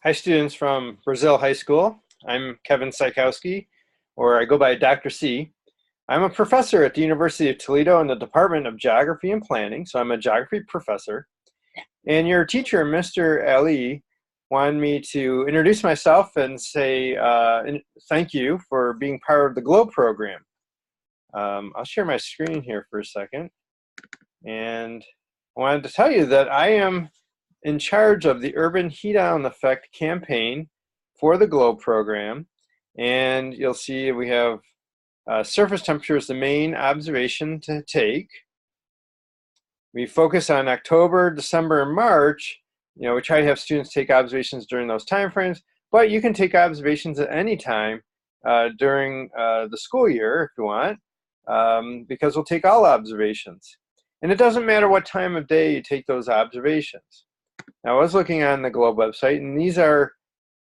Hi, students from Brazil High School. I'm Kevin Sykowski, or I go by Dr. C. I'm a professor at the University of Toledo in the Department of Geography and Planning, so I'm a geography professor. And your teacher, Mr. Ali, wanted me to introduce myself and say thank you for being part of the GLOW program. I'll share my screen here for a second. And I wanted to tell you that I am in charge of the Urban Heat Island Effect campaign for the GLOW program. And you'll see we have surface temperature is the main observation to take. We focus on October, December, and March. We try to have students take observations during those time frames, but you can take observations at any time during the school year if you want, because we'll take all observations. And it doesn't matter what time of day you take those observations. Now, I was looking on the GLOBE website, and these are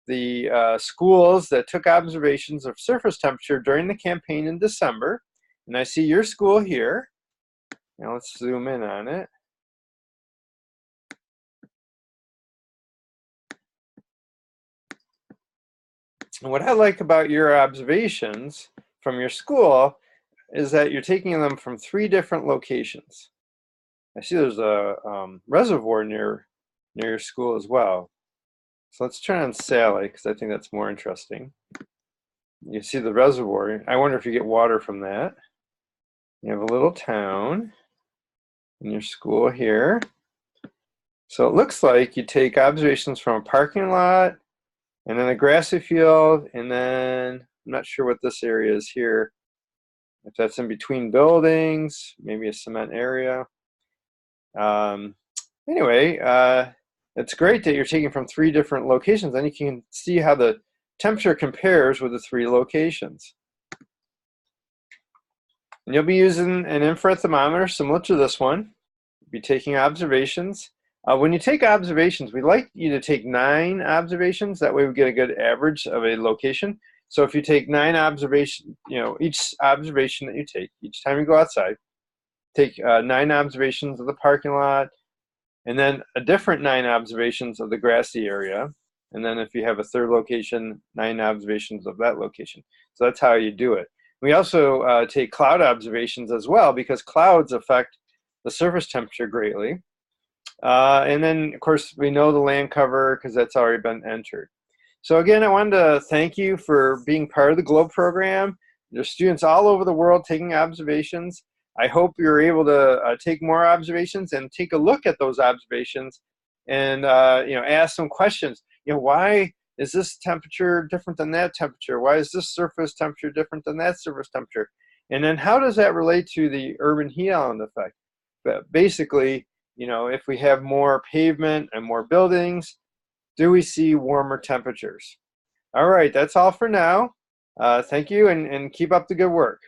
the schools that took observations of surface temperature during the campaign in December. And I see your school here. Now let's zoom in on it. And what I like about your observations from your school is that you're taking them from 3 different locations. I see there's a reservoir near your school as well. So let's turn on Sally, because I think that's more interesting. You see the reservoir. I wonder if you get water from that. You have a little town in your school here. So it looks like you take observations from a parking lot, and then a grassy field, and then I'm not sure what this area is here. If that's in between buildings, maybe a cement area. Anyway, it's great that you're taking from 3 different locations, and you can see how the temperature compares with the 3 locations. And you'll be using an infrared thermometer similar to this one. You'll be taking observations. When you take observations, we like you to take 9 observations. That way we get a good average of a location. So if you take 9 observations, each observation that you take, each time you go outside, take 9 observations of the parking lot, and then a different 9 observations of the grassy area. And then if you have a 3rd location, 9 observations of that location. So that's how you do it. We also take cloud observations as well, because clouds affect the surface temperature greatly. And then, of course, we know the land cover because that's already been entered. So again, I wanted to thank you for being part of the GLOBE program. There's students all over the world taking observations. I hope you're able to take more observations and take a look at those observations and ask some questions. Why is this temperature different than that temperature? Why is this surface temperature different than that surface temperature? And then how does that relate to the urban heat island effect? But basically, if we have more pavement and more buildings, do we see warmer temperatures? All right, that's all for now. Thank you, and keep up the good work.